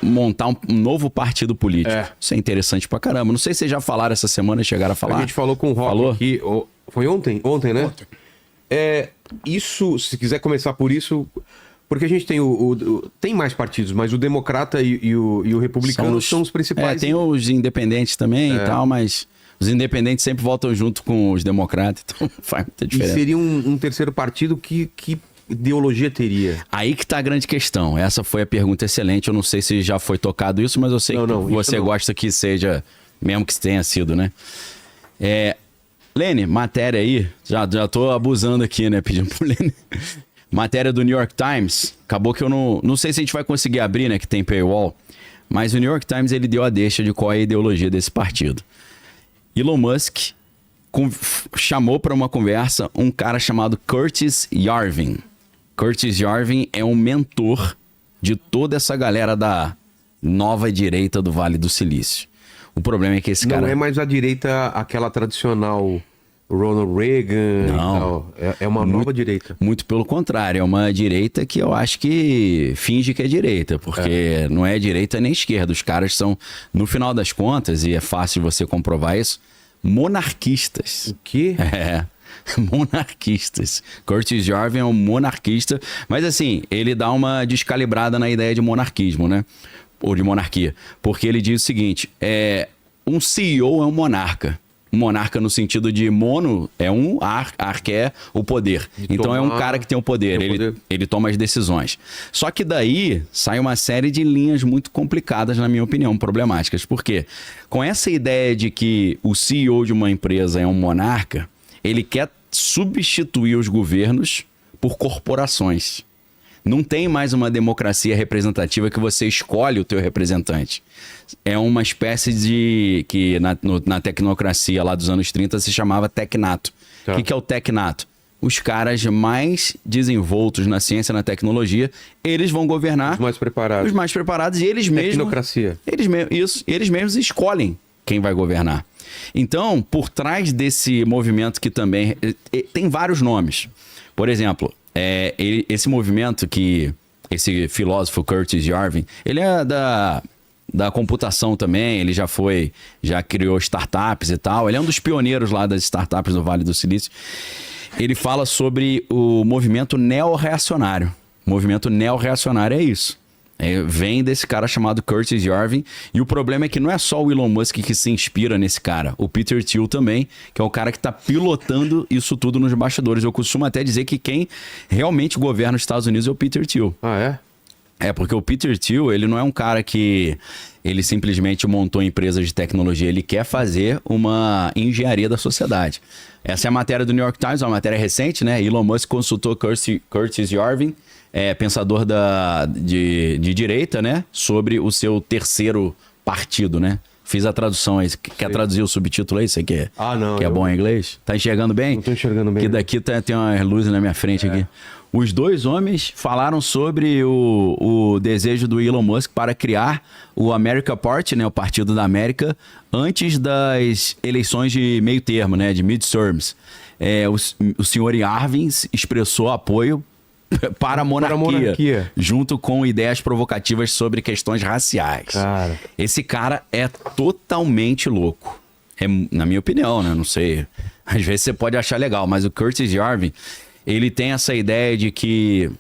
montar um novo partido político. Isso é interessante pra caramba. Não sei se vocês já falaram essa semana, chegaram a falar. A gente falou com o Rock aqui. Foi ontem? Ontem, né? Ontem. Isso, se quiser começar por isso... Porque a gente tem tem mais partidos, mas o democrata e o republicano são os principais. Tem os independentes também e tal, mas os independentes sempre voltam junto com os democratas, então faz muita diferença. E seria um terceiro partido que ideologia teria? Aí que tá a grande questão. Essa foi a pergunta excelente. Eu não sei se já foi tocado isso, mas eu sei que você gosta que seja, mesmo que tenha sido, né? Lene, matéria aí, já tô abusando aqui, né, pedindo pro Lene. Matéria do New York Times, acabou que eu não sei se a gente vai conseguir abrir, né, que tem paywall, mas o New York Times ele deu a deixa de qual é a ideologia desse partido. Elon Musk chamou para uma conversa um cara chamado Curtis Yarvin. Curtis Yarvin é um mentor de toda essa galera da nova direita do Vale do Silício. O problema é que esse cara... Não é mais a direita, aquela tradicional... Ronald Reagan e tal. É uma nova direita. Muito pelo contrário, é uma direita que eu acho que finge que é direita, porque não é direita nem esquerda. Os caras são, no final das contas, e é fácil você comprovar isso, monarquistas. O quê? Monarquistas. Curtis Yarvin é um monarquista, mas assim, ele dá uma descalibrada na ideia de monarquismo, né? Ou de monarquia. Porque ele diz o seguinte, um CEO é um monarca. Um monarca no sentido de mono é um arque é o poder. Então é um cara que tem o poder, ele toma as decisões. Só que daí sai uma série de linhas muito complicadas, na minha opinião, problemáticas. Por quê? Com essa ideia de que o CEO de uma empresa é um monarca, ele quer substituir os governos por corporações. Não tem mais uma democracia representativa que você escolhe o teu representante. É uma espécie de... que na tecnocracia lá dos anos 30 se chamava tecnato. O que é o tecnato? Os caras mais desenvoltos na ciência e na tecnologia, eles vão governar... Os mais preparados. Os mais preparados e eles mesmos... Tecnocracia. Eles mesmos escolhem quem vai governar. Então, por trás desse movimento que também... tem vários nomes. Por exemplo... esse movimento que esse filósofo Curtis Yarvin, ele é da computação também, ele já criou startups e tal, ele é um dos pioneiros lá das startups do Vale do Silício. Ele fala sobre o movimento neo-reacionário. O movimento neo-reacionário é isso. Vem desse cara chamado Curtis Yarvin, e o problema é que não é só o Elon Musk que se inspira nesse cara, o Peter Thiel também, que é o cara que está pilotando isso tudo nos bastidores. Eu costumo até dizer que quem realmente governa os Estados Unidos é o Peter Thiel. Porque o Peter Thiel, ele não é um cara que ele simplesmente montou empresas de tecnologia, ele quer fazer uma engenharia da sociedade. Essa é a matéria do New York Times, uma matéria recente, né? Elon Musk consultou Curtis Yarvin, pensador de direita, né? Sobre o seu terceiro partido, né? Fiz a tradução aí. Quer traduzir o subtítulo aí? Você quer? Não. Que é bom em inglês? Tá enxergando bem? Não tô enxergando bem. Que daqui tem uma luz na minha frente aqui. Os dois homens falaram sobre o desejo do Elon Musk para criar o America Party, né? O Partido da América, antes das eleições de meio termo, né? De midterms. O senhor Yarvin expressou apoio para a monarquia, junto com ideias provocativas sobre questões raciais. Esse cara é totalmente louco. Na minha opinião, né? Não sei. Às vezes você pode achar legal, mas o Curtis Yarvin, ele tem essa ideia de que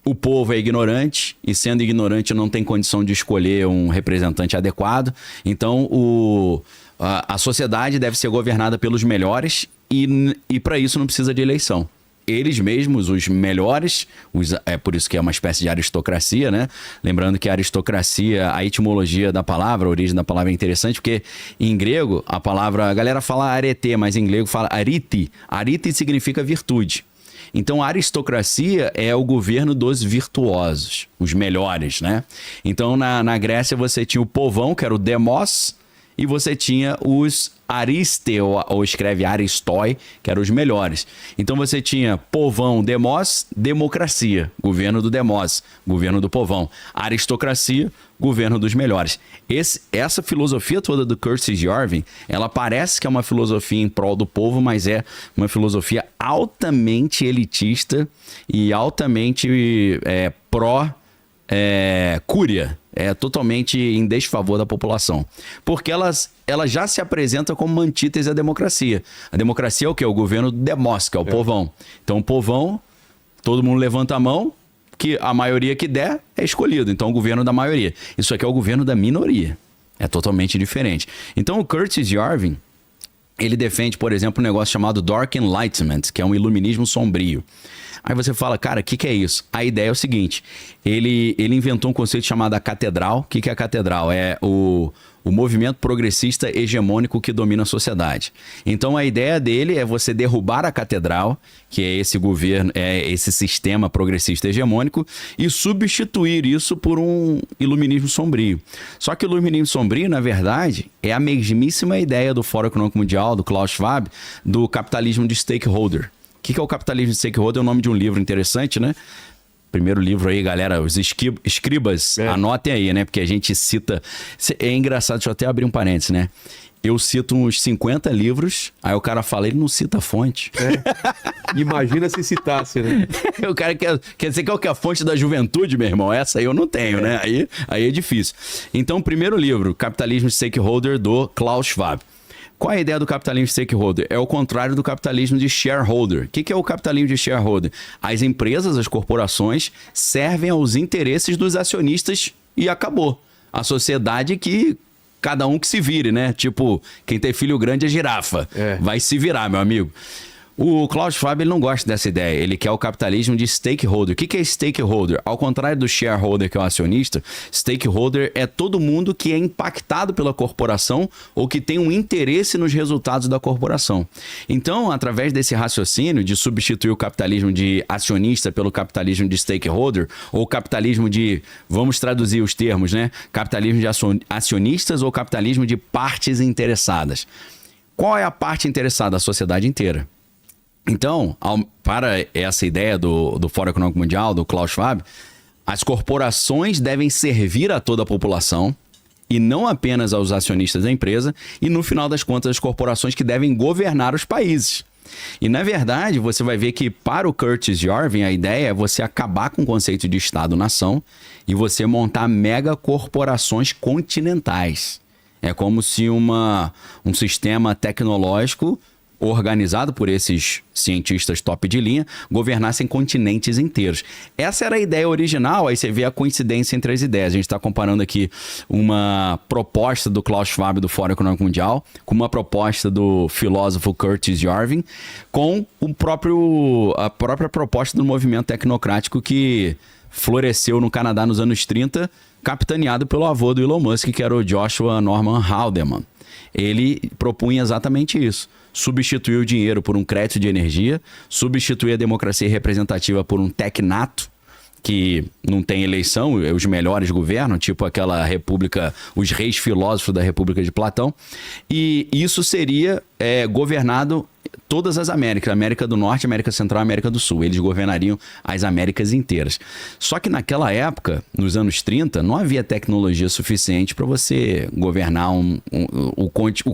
o povo é ignorante e, sendo ignorante, não tem condição de escolher um representante adequado. Então, a sociedade deve ser governada pelos melhores e para isso não precisa de eleição. Eles mesmos, os melhores, é por isso que é uma espécie de aristocracia, né? Lembrando que a aristocracia, a etimologia da palavra, a origem da palavra é interessante, porque em grego a galera fala arete, mas em grego fala arite. Arite significa virtude. Então a aristocracia é o governo dos virtuosos, os melhores, né? Então na Grécia você tinha o povão, que era o demos, e você tinha os ariste, ou escreve aristói, que eram os melhores. Então você tinha povão, demos, democracia, governo do demos, governo do povão. Aristocracia, governo dos melhores. Essa filosofia toda do Curtis Yarvin, ela parece que é uma filosofia em prol do povo, mas é uma filosofia altamente elitista e altamente pró-cúria. é totalmente em desfavor da população. Porque ela já se apresenta como uma antítese à democracia. A democracia é o quê? O governo do demos, que é o povão. Então o povão, todo mundo levanta a mão, que a maioria que der é escolhido. Então o governo da maioria. Isso aqui é o governo da minoria. É totalmente diferente. Então o Curtis Yarvin, ele defende, por exemplo, um negócio chamado Dark Enlightenment, que é um iluminismo sombrio. Aí você fala, cara, o que é isso? A ideia é o seguinte, ele inventou um conceito chamado a catedral. O que é a catedral? É o movimento progressista hegemônico que domina a sociedade. Então a ideia dele é você derrubar a catedral, que é esse governo, é esse sistema progressista hegemônico, e substituir isso por um iluminismo sombrio. Só que o iluminismo sombrio, na verdade, é a mesmíssima ideia do Fórum Econômico Mundial, do Klaus Schwab, do capitalismo de stakeholder. O que é o capitalismo de stakeholder? É o nome de um livro interessante, né? Primeiro livro aí, galera, os escribas, anotem aí, né? Porque a gente cita... É engraçado, deixa eu até abrir um parênteses, né? Eu cito uns 50 livros, aí o cara fala, ele não cita a fonte. Imagina se citasse, né? O cara quer dizer que é a fonte da juventude, meu irmão. Essa aí eu não tenho, né? Aí é difícil. Então, primeiro livro, Capitalismo de Stakeholder, do Klaus Schwab. Qual é a ideia do capitalismo de stakeholder? É o contrário do capitalismo de shareholder. O que é o capitalismo de shareholder? As empresas, as corporações, servem aos interesses dos acionistas e acabou. A sociedade que cada um que se vire, né? Tipo, quem tem filho grande é girafa. Vai se virar, meu amigo. O Klaus Schwab, ele não gosta dessa ideia. Ele quer o capitalismo de stakeholder. O que é stakeholder? Ao contrário do shareholder, que é o acionista, stakeholder é todo mundo que é impactado pela corporação ou que tem um interesse nos resultados da corporação. Então, através desse raciocínio de substituir o capitalismo de acionista pelo capitalismo de stakeholder, ou capitalismo de, vamos traduzir os termos, né? Capitalismo de acionistas ou capitalismo de partes interessadas. Qual é a parte interessada? A sociedade inteira. Então, para essa ideia do Fórum Econômico Mundial, do Klaus Schwab, as corporações devem servir a toda a população e não apenas aos acionistas da empresa, e no final das contas as corporações que devem governar os países. E na verdade você vai ver que para o Curtis Yarvin a ideia é você acabar com o conceito de Estado-nação e você montar megacorporações continentais. É como se um sistema tecnológico organizado por esses cientistas top de linha, governassem continentes inteiros. Essa era a ideia original, aí você vê a coincidência entre as ideias. A gente está comparando aqui uma proposta do Klaus Schwab do Fórum Econômico Mundial com uma proposta do filósofo Curtis Yarvin com a própria proposta do movimento tecnocrático que floresceu no Canadá nos anos 30, capitaneado pelo avô do Elon Musk, que era o Joshua Norman Haldeman. Ele propunha exatamente isso. Substituir o dinheiro por um crédito de energia, substituir a democracia representativa por um tecnato, que não tem eleição, os melhores governam, tipo aquela república, os reis filósofos da República de Platão, e isso seria governado todas as Américas, América do Norte, América Central, América do Sul. Eles governariam as Américas inteiras. Só que naquela época, nos anos 30, não havia tecnologia suficiente para você governar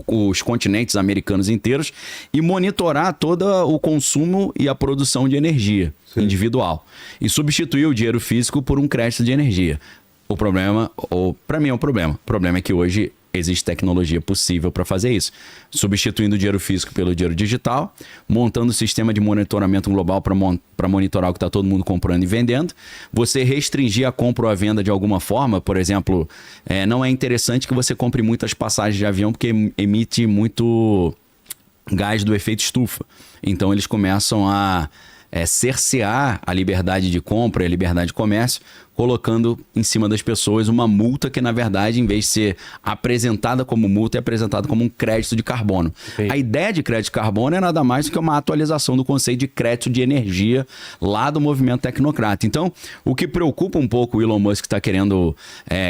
os continentes americanos inteiros e monitorar todo o consumo e a produção de energia individual. E substituir o dinheiro físico por um crédito de energia. O problema, para mim é um problema. O problema é que hoje existe tecnologia possível para fazer isso. Substituindo o dinheiro físico pelo dinheiro digital, montando um sistema de monitoramento global para monitorar o que está todo mundo comprando e vendendo. Você restringir a compra ou a venda de alguma forma, por exemplo, não é interessante que você compre muitas passagens de avião porque emite muito gás do efeito estufa. Então eles começam a cercear a liberdade de compra e a liberdade de comércio, colocando em cima das pessoas uma multa que, na verdade, em vez de ser apresentada como multa, é apresentada como um crédito de carbono. A ideia de crédito de carbono é nada mais do que uma atualização do conceito de crédito de energia lá do movimento tecnocrata. Então, o que preocupa um pouco o Elon Musk, que está querendo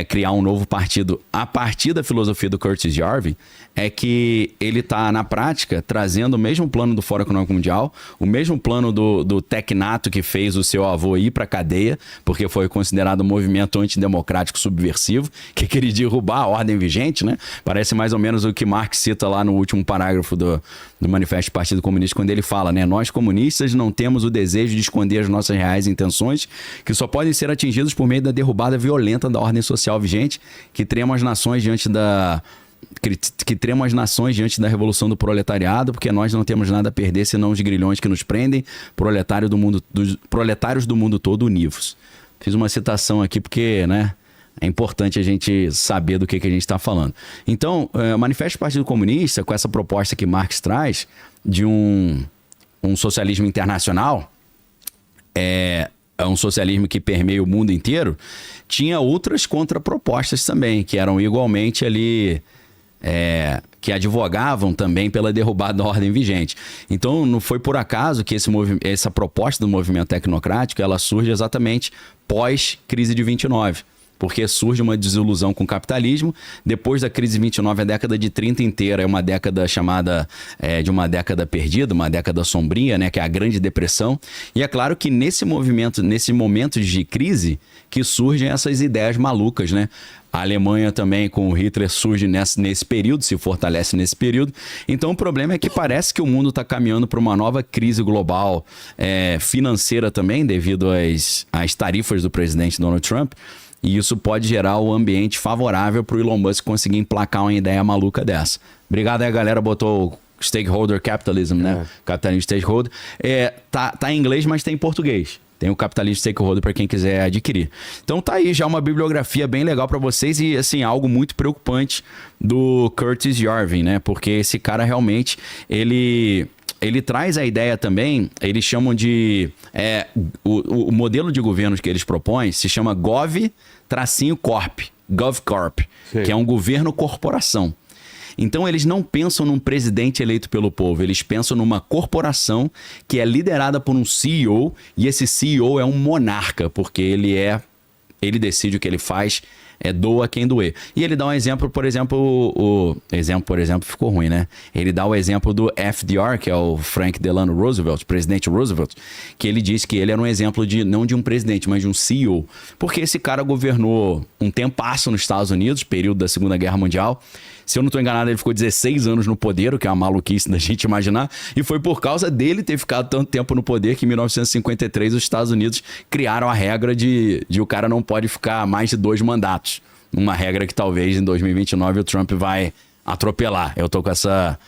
criar um novo partido a partir da filosofia do Curtis Yarvin, é que ele está, na prática, trazendo o mesmo plano do Fórum Econômico Mundial, o mesmo plano do do tecnato que fez o seu avô ir para cadeia, porque foi considerado um movimento antidemocrático subversivo, que queria derrubar a ordem vigente, né? Parece mais ou menos o que Marx cita lá no último parágrafo do Manifesto do Partido Comunista, quando ele fala, né? Nós comunistas não temos o desejo de esconder as nossas reais intenções, que só podem ser atingidas por meio da derrubada violenta da ordem social vigente, que trema as nações diante da revolução do proletariado, porque nós não temos nada a perder senão os grilhões que nos prendem, proletários do mundo todo univos. Fiz uma citação aqui porque, né, é importante a gente saber do que a gente está falando. Então, o Manifesto do Partido Comunista, com essa proposta que Marx traz de um socialismo internacional, é um socialismo que permeia o mundo inteiro, tinha outras contrapropostas também, que eram igualmente ali... que advogavam também pela derrubada da ordem vigente. Então, não foi por acaso que essa proposta do movimento tecnocrático ela surge exatamente pós-crise de 29. Porque surge uma desilusão com o capitalismo. Depois da crise de 29, a década de 30 inteira é uma década chamada de uma década perdida, uma década sombria, né, que é a Grande Depressão. E é claro que nesse momento de crise, que surgem essas ideias malucas, né? A Alemanha também, com o Hitler, surge nesse período, se fortalece nesse período. Então, o problema é que parece que o mundo está caminhando para uma nova crise global financeira também, devido às tarifas do presidente Donald Trump. E isso pode gerar o ambiente favorável para o Elon Musk conseguir emplacar uma ideia maluca dessa. Obrigado aí, a galera botou stakeholder capitalism, né? Capitalismo stakeholder. Tá em inglês, mas tem em português. Tem o Capitalismo Stakeholder para quem quiser adquirir. Então tá aí já uma bibliografia bem legal para vocês e, assim, algo muito preocupante do Curtis Yarvin, né? Porque esse cara realmente, ele traz a ideia também, eles chamam de... o modelo de governo que eles propõem se chama GovCorp, que é um governo corporação. Então, eles não pensam num presidente eleito pelo povo, eles pensam numa corporação que é liderada por um CEO, e esse CEO é um monarca, porque ele decide o que ele faz, doa quem doer. E ele dá um exemplo, por exemplo, ficou ruim, né? Ele dá o exemplo do FDR, que é o Frank Delano Roosevelt, presidente Roosevelt, que ele diz que ele era um exemplo não de um presidente, mas de um CEO, porque esse cara governou um tempasso nos Estados Unidos, período da Segunda Guerra Mundial. Se eu não estou enganado, ele ficou 16 anos no poder, o que é uma maluquice da gente imaginar. E foi por causa dele ter ficado tanto tempo no poder que em 1953 os Estados Unidos criaram a regra de o cara não pode ficar mais de 2 mandatos. Uma regra que talvez em 2029 o Trump vai atropelar. Eu tô com essa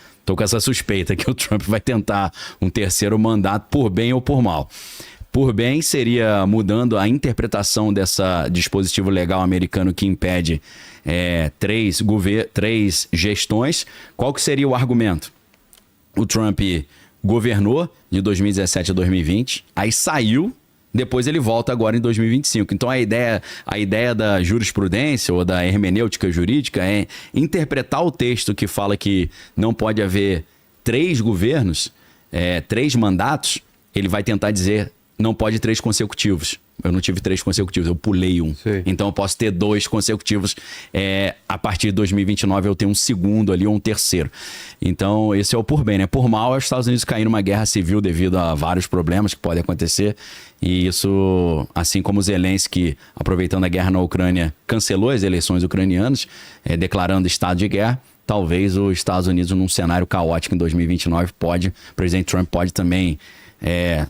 suspeita que o Trump vai tentar um terceiro mandato por bem ou por mal. Por bem, seria mudando a interpretação dessa dispositivo legal americano que impede 3 gestões. Qual que seria o argumento? O Trump governou de 2017 a 2020, aí saiu, depois ele volta agora em 2025. Então a ideia da jurisprudência ou da hermenêutica jurídica é interpretar o texto que fala que não pode haver 3 governos, 3 mandatos, ele vai tentar dizer não pode 3 consecutivos. Eu não tive 3 consecutivos, eu pulei um. Sim. Então eu posso ter 2 consecutivos. A partir de 2029 eu tenho um segundo ali ou um terceiro. Então esse é o por bem, né? Por mal, os Estados Unidos caíram numa guerra civil devido a vários problemas que podem acontecer. E isso, assim como o Zelensky, aproveitando a guerra na Ucrânia, cancelou as eleições ucranianas, declarando estado de guerra. Talvez os Estados Unidos, num cenário caótico em 2029, o presidente Trump pode também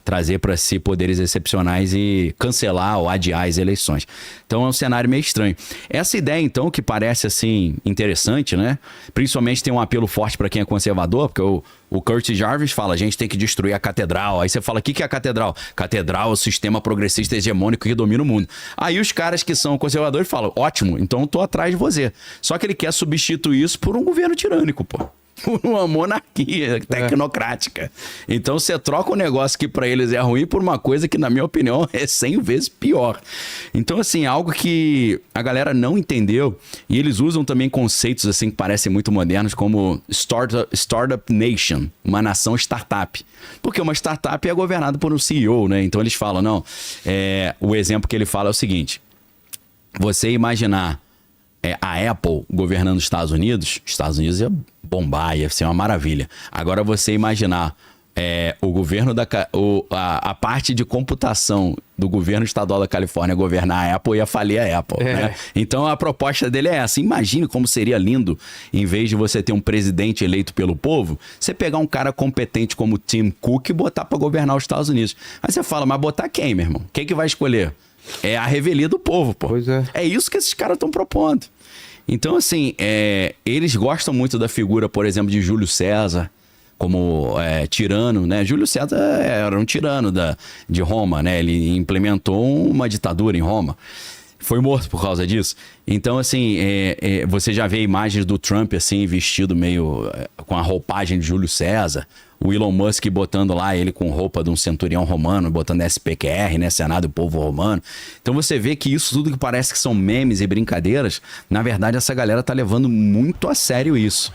trazer para si poderes excepcionais e cancelar ou adiar as eleições. Então é um cenário meio estranho. Essa ideia, então, que parece assim interessante, né? Principalmente tem um apelo forte para quem é conservador, porque o Curtis Jarvis fala, a gente tem que destruir a catedral. Aí você fala, o que é a catedral? Catedral é o sistema progressista hegemônico que domina o mundo. Aí os caras que são conservadores falam, ótimo, então eu tô atrás de você. Só que ele quer substituir isso por um governo tirânico, pô. Uma monarquia tecnocrática. Então você troca um negócio que para eles é ruim por uma coisa que, na minha opinião, é 100 vezes pior. Então, assim, algo que a galera não entendeu, e eles usam também conceitos assim que parecem muito modernos, como Startup Nation, uma nação startup. Porque uma startup é governada por um CEO, né? Então eles falam, não, o exemplo que ele fala é o seguinte, você imaginar a Apple governando os Estados Unidos ia bombar, ia ser uma maravilha. Agora você imaginar o governo a parte de computação do governo estadual da Califórnia governar a Apple ia falir a Apple, né? Então a proposta dele é essa. Imagine como seria lindo, em vez de você ter um presidente eleito pelo povo, você pegar um cara competente como Tim Cook e botar para governar os Estados Unidos. Aí você fala, mas botar quem, meu irmão? Quem que vai escolher? É a revelia do povo, pô. Pois é. É isso que esses caras estão propondo. Então, assim, eles gostam muito da figura, por exemplo, de Júlio César, como tirano, né? Júlio César era um tirano de Roma, né? Ele implementou uma ditadura em Roma. Foi morto por causa disso. Então, assim, você já vê imagens do Trump, assim, vestido meio com a roupagem de Júlio César. O Elon Musk botando lá ele com roupa de um centurião romano, botando SPQR, né? Senado do Povo Romano. Então você vê que isso tudo que parece que são memes e brincadeiras, na verdade essa galera tá levando muito a sério isso.